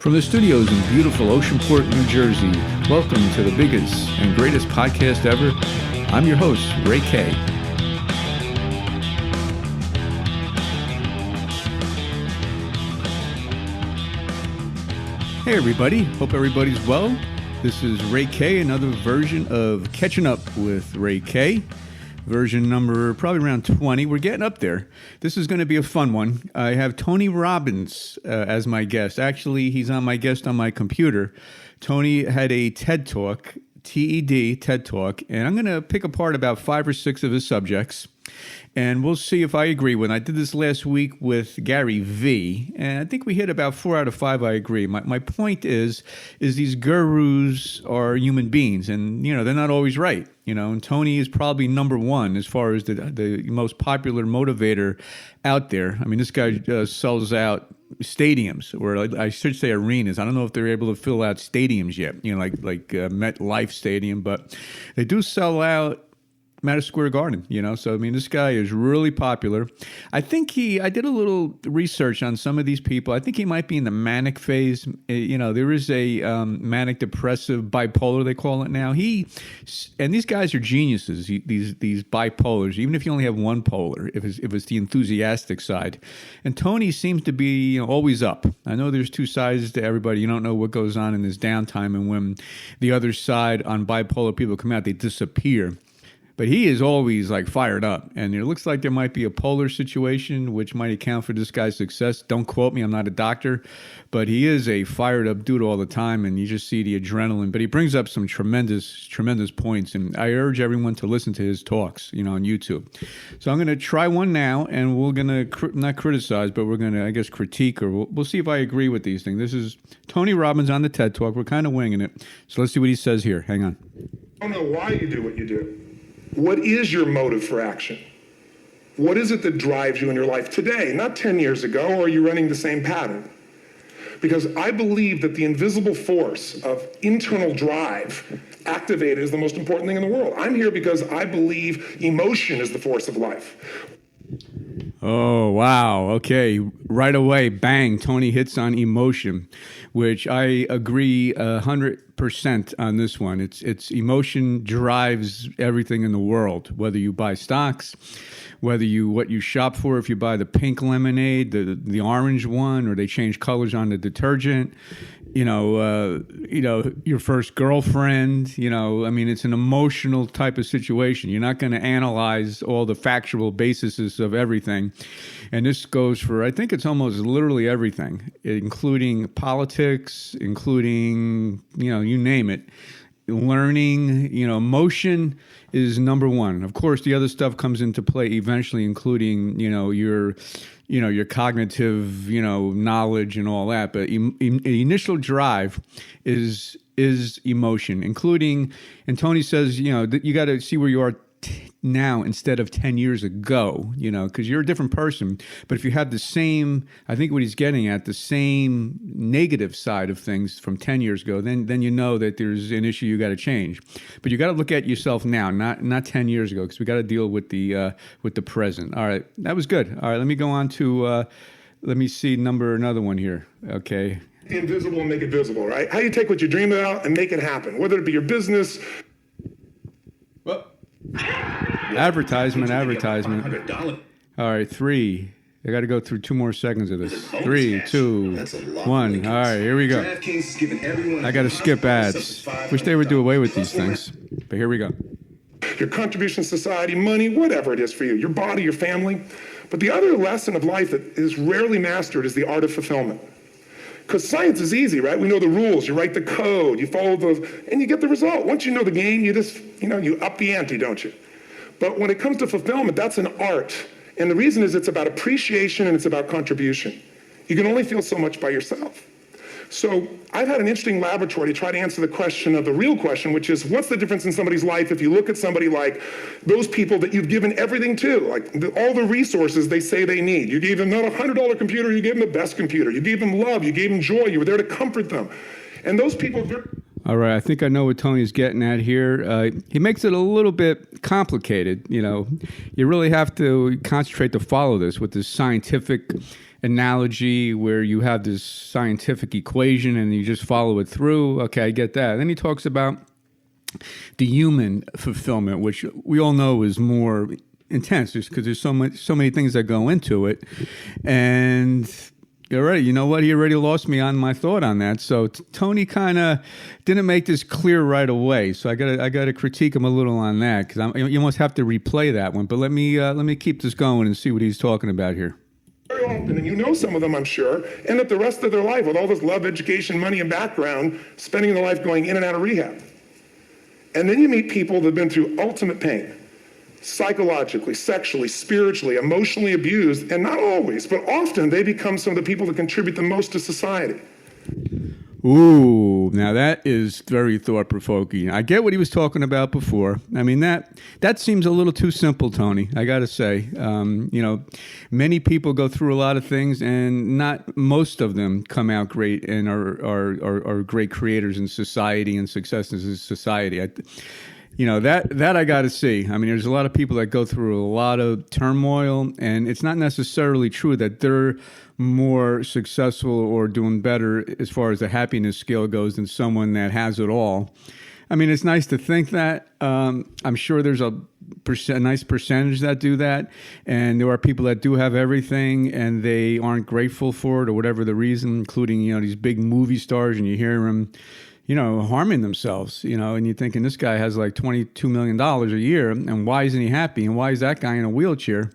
From the studios in beautiful Oceanport, New Jersey, welcome to the biggest and greatest podcast ever. I'm your host, Ray K. Hey everybody, hope everybody's well. This is Ray K, another version of Catching Up with Ray K. Version number probably around 20. We're getting up there. This is going to be a fun one. I have Tony Robbins as my guest. Actually, he's on my guest on my computer. Tony had a TED Talk, TED Talk, and I'm going to pick apart about 5 or 6 of his subjects. And we'll see if I agree with. I did this last week with Gary V, and I think we hit about 4 out of 5. I agree. My point is these gurus are human beings, and they're not always right. And Tony is probably number one as far as the most popular motivator out there. I mean, this guy sells out stadiums, or I should say arenas. I don't know if they're able to fill out stadiums yet. Like MetLife Stadium, but they do sell out Madison Square Garden, So, I mean, this guy is really popular. I think I did a little research on some of these people. I think he might be in the manic phase. There is a manic depressive bipolar, they call it now. And these guys are geniuses, these bipolars, even if you only have one polar, if it's the enthusiastic side. And Tony seems to be always up. I know there's 2 sides to everybody. You don't know what goes on in this downtime. And when the other side on bipolar people come out, they disappear. But he is always fired up, and it looks like there might be a polar situation which might account for this guy's success. Don't quote me, I'm not a doctor, but he is a fired up dude all the time, and you just see the adrenaline. But he brings up some tremendous points, and I urge everyone to listen to his talks, on YouTube. So I'm going to try one now, and we're going to not criticize, but we're going to, I guess, critique, or we'll see if I agree with these things. This is Tony Robbins on the TED Talk. We're kind of winging it, so let's see what he says here. Hang on. I don't know why you do what you do. What is your motive for action? What is it that drives you in your life today, not 10 years ago, or are you running the same pattern? Because I believe that the invisible force of internal drive activated is the most important thing in the world. I'm here because I believe emotion is the force of life. Oh, wow. Okay. Right away, bang, Tony hits on emotion, which I agree 100% on this one. It's emotion drives everything in the world, whether you buy stocks, what you shop for, if you buy the pink lemonade, the orange one, or they change colors on the detergent, your first girlfriend, I mean, it's an emotional type of situation. You're not going to analyze all the factual bases of everything. And this goes for, I think it's almost literally everything, including politics, including, you name it. Learning, emotion is number one. Of course, the other stuff comes into play eventually, including, your cognitive, knowledge and all that. But initial drive is emotion, including, and Tony says, you got to see where you are now instead of 10 years ago, because you're a different person. But if you have the same, I think what he's getting at, the same negative side of things from 10 years ago, then you know that there's an issue you got to change. But you got to look at yourself now, not 10 years ago, because we got to deal with the present. All right, that was good. All right, let me go on to, let me see another one here. Okay. Invisible and make it visible, right? How you take what you dream about and make it happen, whether it be your business. Well, Advertisement. All right, 3. I got to go through 2 more seconds of this. 3, 2, 1. All right, here we go. I got to skip ads. Wish they would do away with these things, but here we go. Your contribution to society, money, whatever it is for you, your body, your family. But the other lesson of life that is rarely mastered is the art of fulfillment. Because science is easy, right? We know the rules. You write the code, you follow and you get the result. Once you know the game, you just, you up the ante, don't you? But when it comes to fulfillment, that's an art. And the reason is it's about appreciation and it's about contribution. You can only feel so much by yourself. So I've had an interesting laboratory to try to answer the real question, which is what's the difference in somebody's life if you look at somebody like those people that you've given everything to, like all the resources they say they need. You gave them not a $100 computer, you gave them the best computer. You gave them love, you gave them joy, you were there to comfort them. And those people... All right, I think I know what Tony's getting at here. He makes it a little bit complicated. You really have to concentrate to follow this with this scientific analogy where you have this scientific equation and you just follow it through. Okay, I get that. Then he talks about the human fulfillment, which we all know is more intense just because there's so many things that go into it. And you're right. You know what? He already lost me on my thought on that. So Tony kind of didn't make this clear right away. So I gotta critique him a little on that because you almost have to replay that one. But let me keep this going and see what he's talking about here. Very often, and you know some of them, I'm sure, end up the rest of their life with all this love, education, money, and background, spending their life going in and out of rehab. And then you meet people that have been through ultimate pain, psychologically, sexually, spiritually, emotionally abused, and not always, but often they become some of the people that contribute the most to society. Ooh, now that is very thought-provoking. I get what he was talking about before. I mean, that seems a little too simple, Tony, I got to say. Many people go through a lot of things, and not most of them come out great and are great creators in society and successes in society. That I got to see. I mean, there's a lot of people that go through a lot of turmoil, and it's not necessarily true that they're more successful or doing better as far as the happiness scale goes than someone that has it all. I mean, it's nice to think that. I'm sure there's a nice percentage that do that, and there are people that do have everything and they aren't grateful for it or whatever the reason, including, these big movie stars, and you hear them harming themselves, and you're thinking this guy has like $22 million a year, and why isn't he happy? And why is that guy in a wheelchair?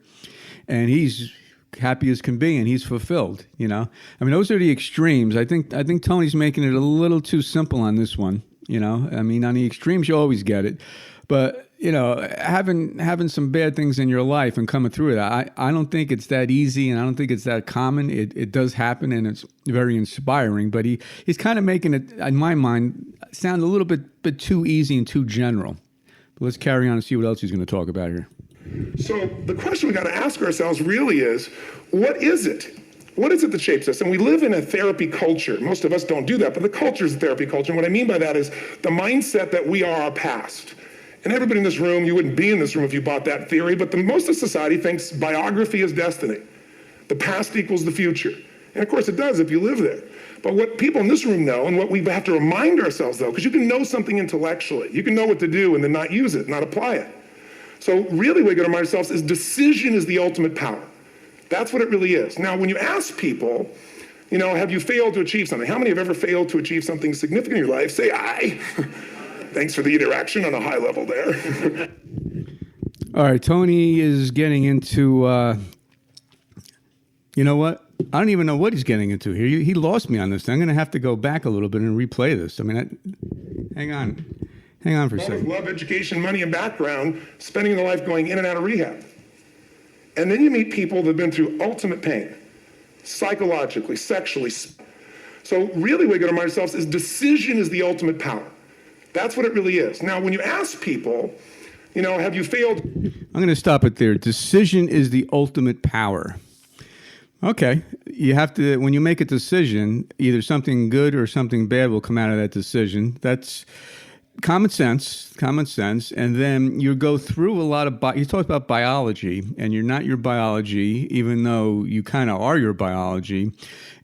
And he's happy as can be, and he's fulfilled, I mean, those are the extremes. I think Tony's making it a little too simple on this one, I mean, on the extremes, you always get it. But, having some bad things in your life and coming through it, I don't think it's that easy, and I don't think it's that common. It does happen, and it's very inspiring. But he's kind of making it, in my mind, sound a little bit too easy and too general. But let's carry on and see what else he's going to talk about here. So the question we got to ask ourselves really is, what is it? What is it that shapes us? And we live in a therapy culture. Most of us don't do that, but the culture is a therapy culture. And what I mean by that is the mindset that we are our past. And everybody in this room, you wouldn't be in this room if you bought that theory, but most of society thinks biography is destiny. The past equals the future. And of course it does if you live there. But what people in this room know, and what we have to remind ourselves though, because you can know something intellectually, you can know what to do and then not use it, not apply it. So really what we got to remind ourselves is decision is the ultimate power. That's what it really is. Now, when you ask people, have you failed to achieve something? How many have ever failed to achieve something significant in your life? Say aye. Thanks for the interaction on a high level there. All right, Tony is getting into, you know what? I don't even know what he's getting into here. He lost me on this thing. I'm going to have to go back a little bit and replay this. I mean, hang on. Hang on for a second. Love, education, money, and background, spending their life going in and out of rehab. And then you meet people that have been through ultimate pain, psychologically, sexually. So really what we got to remind ourselves is decision is the ultimate power. That's what it really is. Now, when you ask people, have you failed? I'm going to stop it there. Decision is the ultimate power. Okay. You have to, when you make a decision, either something good or something bad will come out of that decision. That's common sense. And then you go through a lot of, you talk about biology, and you're not your biology, even though you kind of are your biology,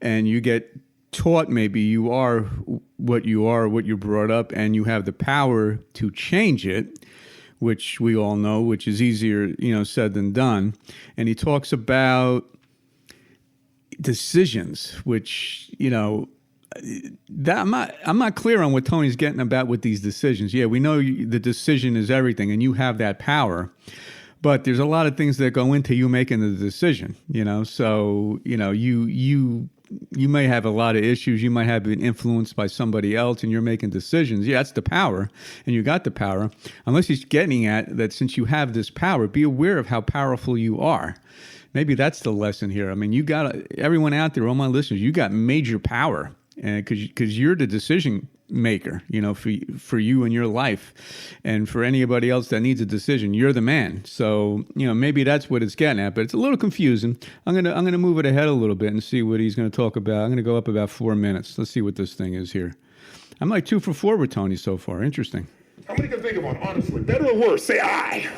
and you get taught maybe you are what you're brought up, and you have the power to change it, which we all know, which is easier, said than done. And he talks about decisions, which, that I'm not clear on what Tony's getting about with these decisions. Yeah, we know the decision is everything, and you have that power. But there's a lot of things that go into you making the decision. So you may have a lot of issues. You might have been influenced by somebody else, and you're making decisions. Yeah, that's the power, and you got the power. Unless he's getting at that, since you have this power, be aware of how powerful you are. Maybe that's the lesson here. I mean, you got everyone out there, all my listeners, you got major power. Because you're the decision maker, for you and your life, and for anybody else that needs a decision, you're the man. So maybe that's what it's getting at, but it's a little confusing. I'm gonna move it ahead a little bit and see what he's gonna talk about. I'm gonna go up about 4 minutes. Let's see what this thing is here. I'm like 2 for 4 with Tony so far. Interesting. How many can think of one? Honestly, better or worse? Say aye.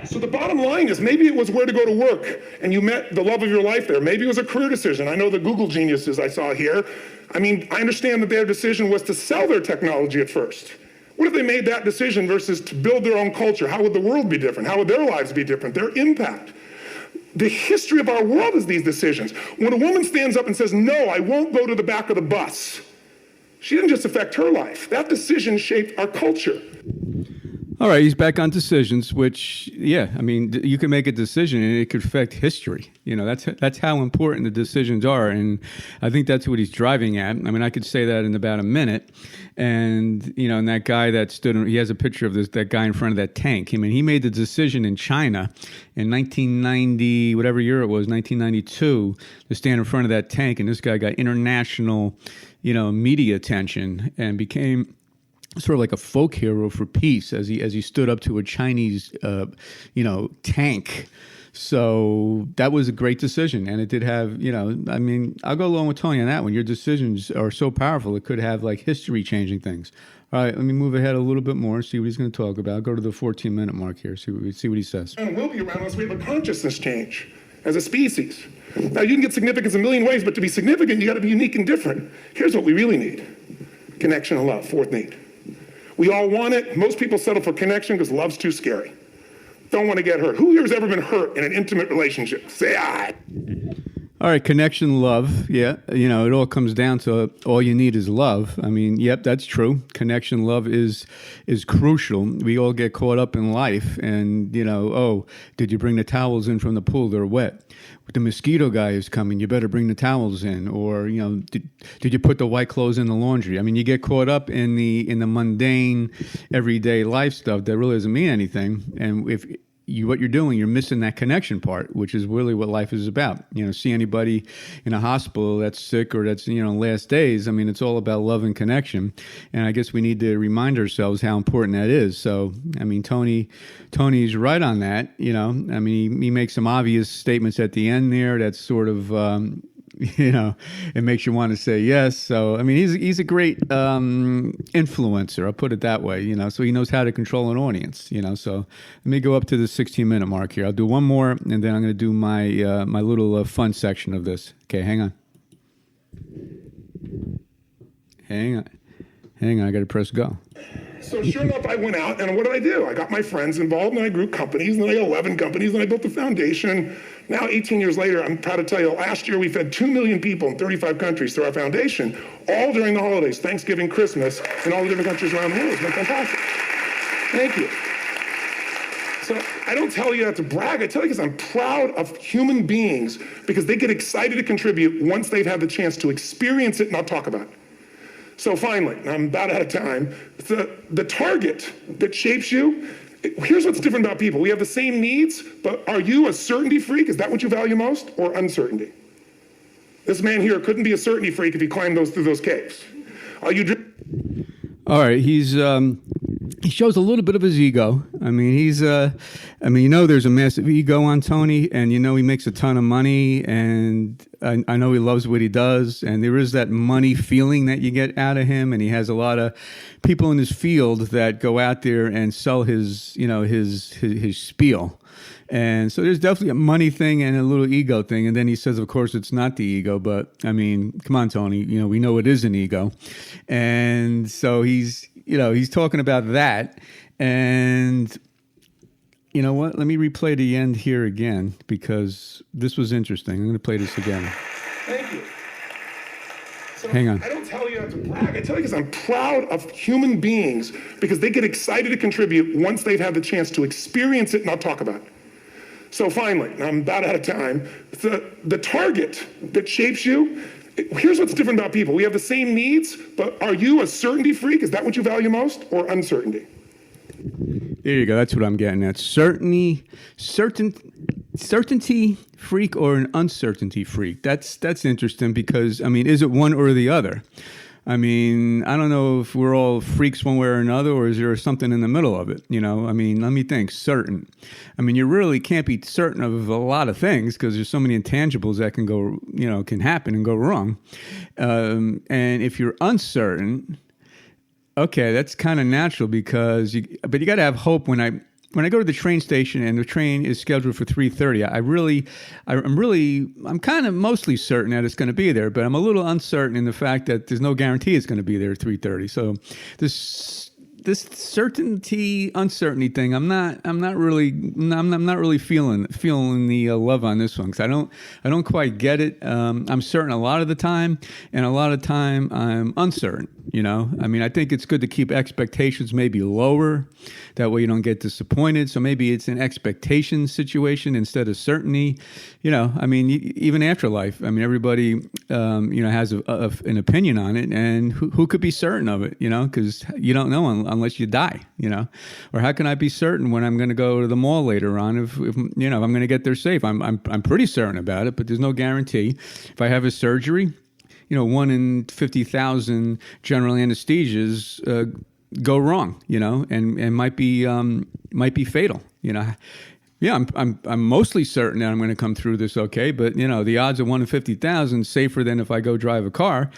So the bottom line is maybe it was where to go to work and you met the love of your life there. Maybe it was a career decision. I know the Google geniuses I saw here. I mean, I understand that their decision was to sell their technology at first. What if they made that decision versus to build their own culture? How would the world be different? How would their lives be different? Their impact. The history of our world is these decisions. When a woman stands up and says, no, I won't go to the back of the bus, she didn't just affect her life. That decision shaped our culture. All right, he's back on decisions, which, yeah, I mean, you can make a decision and it could affect history. You know, that's how important the decisions are, and I think that's what he's driving at. I mean, I could say that in about a minute, and, you know, and that guy that he has a picture of that guy in front of that tank. I mean, he made the decision in China in 1990, whatever year it was, 1992, to stand in front of that tank, and this guy got international, you know, media attention and became sort of like a folk hero for peace as he stood up to a Chinese, tank. So that was a great decision, and it did have, you know, I mean, I'll go along with Tony on that one. Your decisions are so powerful; it could have like history-changing things. All right, let me move ahead a little bit more, see what he's going to talk about. Go to the 14-minute mark here, see what he says. And we'll be around unless we have a consciousness change as a species. Now, you can get significance a million ways, but to be significant, you got to be unique and different. Here's what we really need: connection and love. Fourth need. We all want it. Most people settle for connection because love's too scary. Don't want to get hurt. Who here has ever been hurt in an intimate relationship? Say aye. All right, connection, love. Yeah, you know, it all comes down to all you need is love. I mean, yep, that's true. Connection, love is crucial. We all get caught up in life and, you know, oh, did you bring the towels in from the pool? They're wet. The mosquito guy is coming. You better bring the towels in. Or, you know, did you put the white clothes in the laundry? I mean, you get caught up in the mundane, everyday life stuff that really doesn't mean anything. And if what you're doing, you're missing that connection part, which is really what life is about. You know, see anybody in a hospital that's sick or that's, you know, last days. I mean, it's all about love and connection. And I guess we need to remind ourselves how important that is. So, I mean, Tony's right on that. You know, I mean, he makes some obvious statements at the end there that's sort of, you know, it makes you want to say yes. So, I mean, he's a great influencer. I'll put it that way, you know, so he knows how to control an audience, you know. So let me go up to the 16-minute mark here. I'll do one more, and then I'm going to do my my little fun section of this. Okay, hang on. I got to press go. So sure enough, I went out, and what did I do? I got my friends involved, and I grew companies, and then I got 11 companies, and I built the foundation. Now, 18 years later, I'm proud to tell you, last year we fed 2 million people in 35 countries through our foundation, all during the holidays, Thanksgiving, Christmas, in all the different countries around the world. It's been fantastic. Thank you. So I don't tell you that to brag. I tell you because I'm proud of human beings because they get excited to contribute once they've had the chance to experience it and not talk about it. So finally, I'm about out of time, the target that shapes you, here's what's different about people. We have the same needs, but are you a certainty freak? Is that what you value most, or uncertainty? This man here couldn't be a certainty freak if he climbed through those caves. Are you... All right, he shows a little bit of his ego. I mean, you know, there's a massive ego on Tony, and you know he makes a ton of money, and I know he loves what he does, and there is that money feeling that you get out of him, and he has a lot of people in his field that go out there and sell his, you know, his spiel. And so there's definitely a money thing and a little ego thing. And then he says, of course, it's not the ego. But, I mean, come on, Tony, you know, we know it is an ego. And so he's talking about that. And you know what? Let me replay the end here again because this was interesting. I'm going to play this again. Thank you. So hang on. I don't tell you that to brag. I tell you because I'm proud of human beings because they get excited to contribute once they've had the chance to experience it and not talk about it. So finally, I'm about out of time, the target that shapes you, here's what's different about people. We have the same needs, but are you a certainty freak? Is that what you value most, or uncertainty? There you go. That's what I'm getting at. Certainty freak or an uncertainty freak. That's interesting because, I mean, is it one or the other? I mean, I don't know if we're all freaks one way or another, or is there something in the middle of it? You know, I mean, let me think. Certain. I mean, you really can't be certain of a lot of things because there's so many intangibles that can go, you know, can happen and go wrong. And if you're uncertain, okay, that's kind of natural because but you got to have hope when when I go to the train station and the train is scheduled for 3:30, I'm kind of mostly certain that it's going to be there, but I'm a little uncertain in the fact that there's no guarantee it's going to be there at 3:30. So this certainty uncertainty thing, I'm not really feeling the love on this one, because I don't quite get it. I'm certain a lot of the time, and a lot of time I'm uncertain. I mean, I think it's good to keep expectations maybe lower. That way you don't get disappointed. So maybe it's an expectation situation instead of certainty. I mean, even afterlife. I mean, everybody, has an opinion on it, and who could be certain of it? Because you don't know unless you die. Or how can I be certain when I'm going to go to the mall later on? If I'm going to get there safe, I'm pretty certain about it, but there's no guarantee. If I have a surgery, 1 in 50,000 general anesthesias go wrong, and might be fatal. Yeah, I'm mostly certain that I'm going to come through this okay, but the odds of 1 in 50,000 safer than if I go drive a car.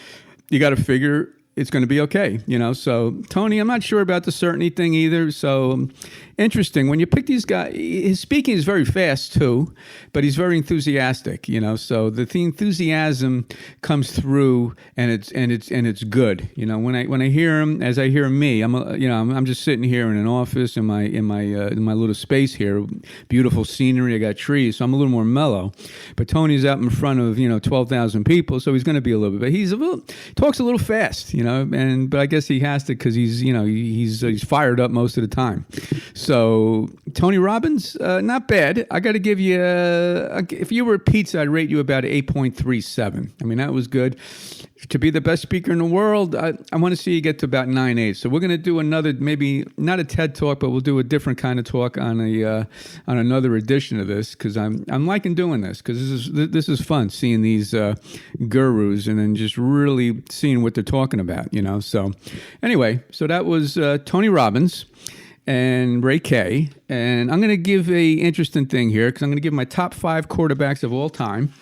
You got to figure it's going to be okay, So, Tony, I'm not sure about the certainty thing either. So, interesting. When you pick these guys, his speaking is very fast too, but he's very enthusiastic, So the enthusiasm comes through, and it's good. When I hear him, as I hear me, I'm just sitting here in an office in my little space here, beautiful scenery. I got trees, so I'm a little more mellow. But Tony's out in front of 12,000 people, so he's going to be a little bit. But he talks a little fast, but I guess he has to, because he's fired up most of the time. So Tony Robbins, not bad. I got to give you, if you were a pizza, I'd rate you about 8.37. I mean, that was good. To be the best speaker in the world, I want to see you get to about 9.8. So we're going to do another, maybe not a TED talk, but we'll do a different kind of talk on another edition of this, because I'm liking doing this, because this is fun, seeing these gurus and then just really seeing what they're talking about, So anyway, so that was Tony Robbins and Ray K. And I'm going to give a interesting thing here, because I'm going to give my top 5 quarterbacks of all time.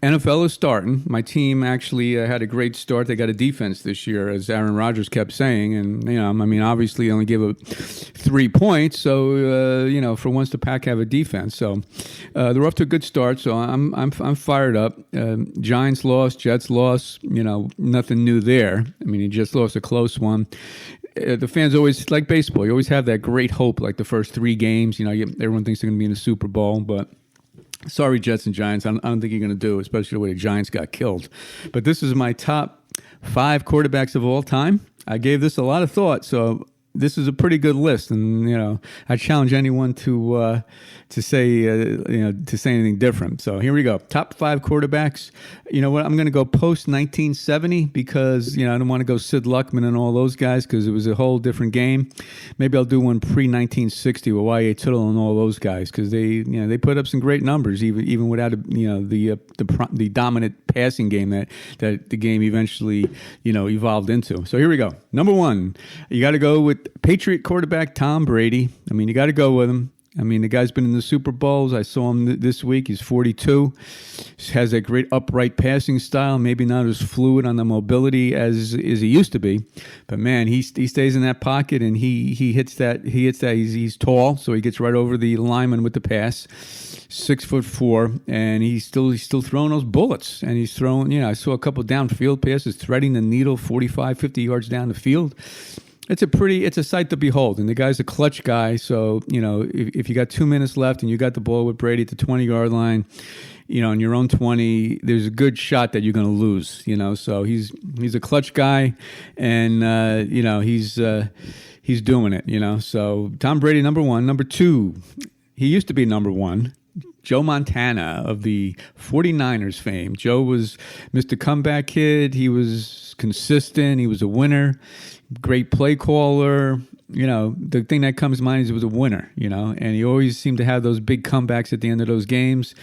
NFL is starting. My team actually had a great start. They got a defense this year, as Aaron Rodgers kept saying. And, obviously only give up 3 points. So, for once the Pack have a defense. So they're off to a good start. So I'm fired up. Giants lost, Jets lost, nothing new there. I mean, he just lost a close one. The fans always, like baseball, you always have that great hope, like the first 3 games. Everyone thinks they're going to be in the Super Bowl, but sorry, Jets and Giants, I don't think you're going to do, especially the way the Giants got killed. But this is my top 5 quarterbacks of all time. I gave this a lot of thought, so this is a pretty good list, and I challenge anyone to say anything different. So here we go. Top 5 quarterbacks. You know what? I'm going to go post 1970, because I don't want to go Sid Luckman and all those guys, because it was a whole different game. Maybe I'll do one pre 1960 with Y.A. Tittle and all those guys, because they put up some great numbers, even without the dominant passing game that the game eventually evolved into. So here we go. Number 1, you got to go with Patriot quarterback Tom Brady. I mean, you got to go with him. I mean, the guy's been in the Super Bowls. I saw him this week. He's 42. Has a great upright passing style. Maybe not as fluid on the mobility as he used to be, but man, he stays in that pocket, and he hits that. He's tall, so he gets right over the lineman with the pass. 6'4", and he's still throwing those bullets, and he's throwing. I saw a couple downfield passes, threading the needle 45, 50 yards down the field. It's a sight to behold, and the guy's a clutch guy. So if you got 2 minutes left and you got the ball with Brady at the 20-yard line, on your own 20, there's a good shot that you're going to lose. So he's a clutch guy, and he's doing it. So Tom Brady, number 1. Number 2, he used to be number 1. Joe Montana of the 49ers fame. Joe was Mr. Comeback Kid. He was consistent. He was a winner. Great play caller. The thing that comes to mind is he was a winner, and he always seemed to have those big comebacks at the end of those games.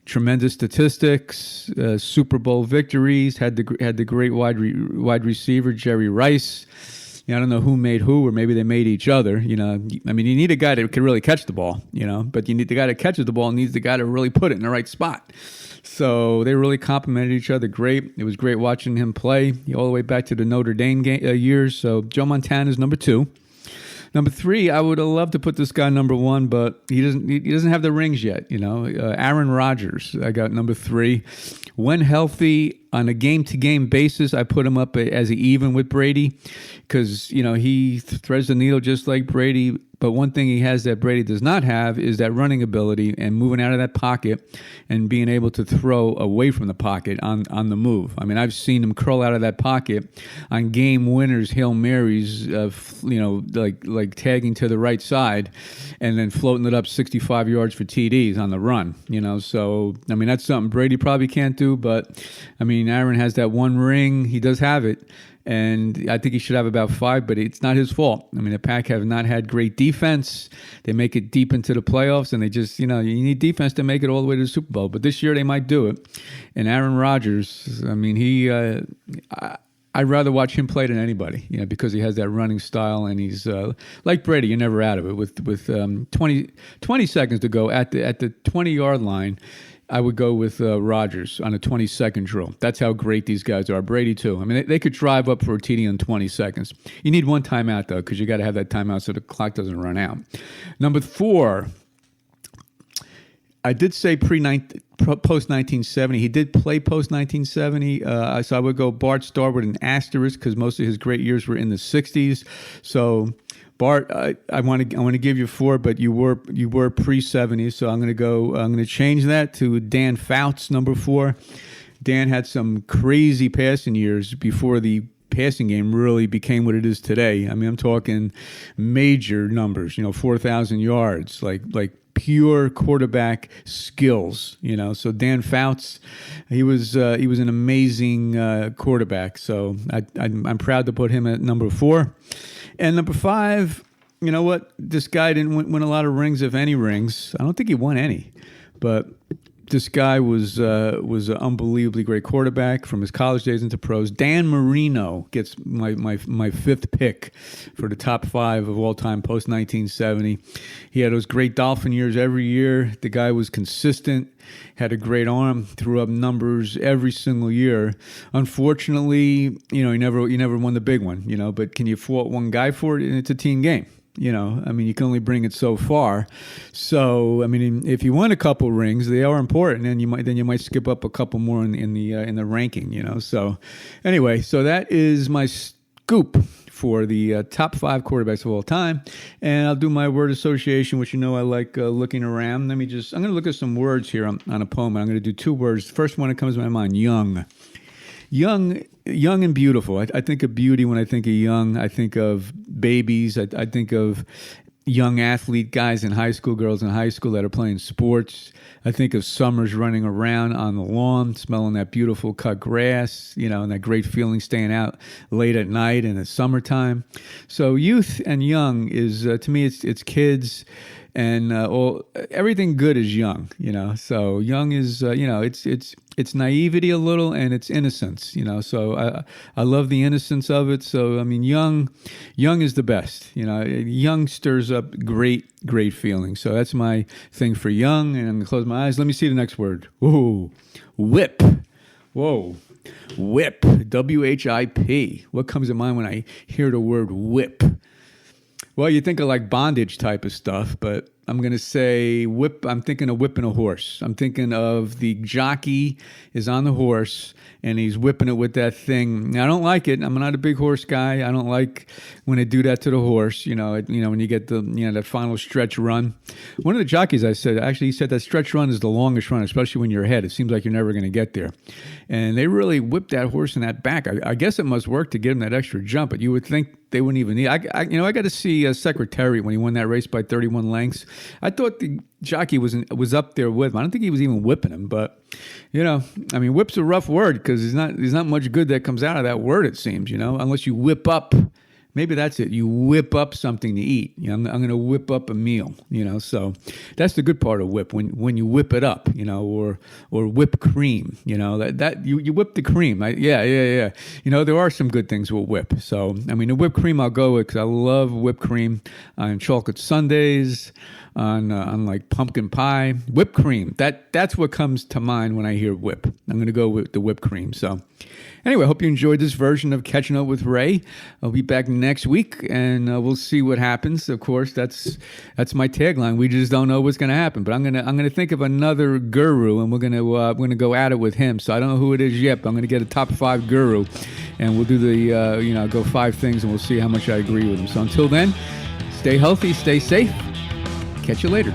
Tremendous statistics, Super Bowl victories, had the great wide receiver, Jerry Rice. I don't know who made who, or maybe they made each other. I mean, you need a guy that can really catch the ball, but you need the guy that catches the ball needs the guy to really put it in the right spot. So they really complimented each other great. It was great watching him play all the way back to the Notre Dame years. So Joe Montana is number 2. Number 3, I would have loved to put this guy number 1, but he doesn't have the rings yet. Aaron Rodgers. I got number 3. When healthy, on a game-to-game basis, I put him up as an even with Brady because he threads the needle just like Brady. But one thing he has that Brady does not have is that running ability and moving out of that pocket and being able to throw away from the pocket on the move. I mean, I've seen him curl out of that pocket on game winners, Hail Marys, like tagging to the right side and then floating it up 65 yards for TDs on the run. So I mean, that's something Brady probably can't do. But I mean, Aaron has that one ring. He does have it. And I think he should have about 5, but it's not his fault. I mean, the Pack have not had great defense. They make it deep into the playoffs, and they just, you need defense to make it all the way to the Super Bowl. But this year they might do it. And Aaron Rodgers, I mean, I'd rather watch him play than anybody, because he has that running style, and he's like Brady. You're never out of it. With 20 seconds to go at the 20-yard line, I would go with Rodgers on a 20-second drill. That's how great these guys are. Brady, too. I mean, they could drive up for a TD in 20 seconds. You need one timeout, though, because you got to have that timeout so the clock doesn't run out. Number 4, I did say post-1970. He did play post-1970. So I would go Bart Starr with an asterisk because most of his great years were in the 60s. So Bart, I want to give you 4, but you were pre-70s, so I'm going to change that to Dan Fouts, number 4. Dan had some crazy passing years before the passing game really became what it is today. I mean, I'm talking major numbers, 4,000 yards, like pure quarterback skills, So Dan Fouts, he was an amazing quarterback. So I'm proud to put him at number 4. And number 5, you know what? This guy didn't win a lot of rings, if any rings. I don't think he won any, but this guy was an unbelievably great quarterback from his college days into pros. Dan Marino gets my 5th pick for the top 5 of all time post 1970. He had those great Dolphin years every year. The guy was consistent, had a great arm, threw up numbers every single year. Unfortunately, he never won the big one. But can you fault one guy for it? And it's a team game. I mean, you can only bring it so far. So, I mean, if you win a couple rings, they are important, and you might skip up a couple more in the ranking. So, anyway, so that is my scoop for the top 5 quarterbacks of all time, and I'll do my word association, which I like looking around. I'm going to look at some words here on a poem. I'm going to do 2 words. The first one that comes to my mind: young. Young and beautiful. I think of beauty when I think of young. I think of babies. I think of young athlete guys in high school, girls in high school that are playing sports. I think of summers running around on the lawn, smelling that beautiful cut grass, and that great feeling staying out late at night in the summertime. So youth and young is, to me, it's kids. And everything good is young, So young is, it's naivety a little, and it's innocence, So I love the innocence of it. So I mean, young is the best, Young stirs up great feelings. So that's my thing for young. And I'm gonna close my eyes. Let me see the next word. Ooh, whip. Whoa. Whip. WHIP. What comes to mind when I hear the word whip? Well, you think of like bondage type of stuff, but I'm going to say whip. I'm thinking of whipping a horse. I'm thinking of the jockey is on the horse and he's whipping it with that thing. Now, I don't like it. I'm not a big horse guy. I don't like when they do that to the horse. When you get that final stretch run. One of the jockeys he said that stretch run is the longest run, especially when you're ahead. It seems like you're never going to get there. And they really whipped that horse in that back. I guess it must work to get him that extra jump, but you would think they wouldn't even need. I got to see Secretary when he won that race by 31 lengths. I thought the jockey was up there with him. I don't think he was even whipping him, but whip's a rough word because there's not much good that comes out of that word. It seems, unless you whip up. Maybe that's it. You whip up something to eat. I'm going to whip up a meal. So that's the good part of whip when you whip it up. Or whipped cream. That you whip the cream. Yeah. There are some good things with whip. So the whipped cream I'll go with because I love whipped cream on chocolate sundaes, on like pumpkin pie, whipped cream. That's what comes to mind when I hear whip. I'm going to go with the whipped cream. So Anyway, I hope you enjoyed this version of Catching Up with Ray. I'll be back next week, and we'll see what happens. Of course, that's my tagline. We just don't know what's going to happen. But I'm gonna think of another guru, and we're gonna go at it with him. So I don't know who it is yet, but I'm gonna get a top 5 guru, and we'll do the go 5 things, and we'll see how much I agree with him. So until then, stay healthy, stay safe. Catch you later.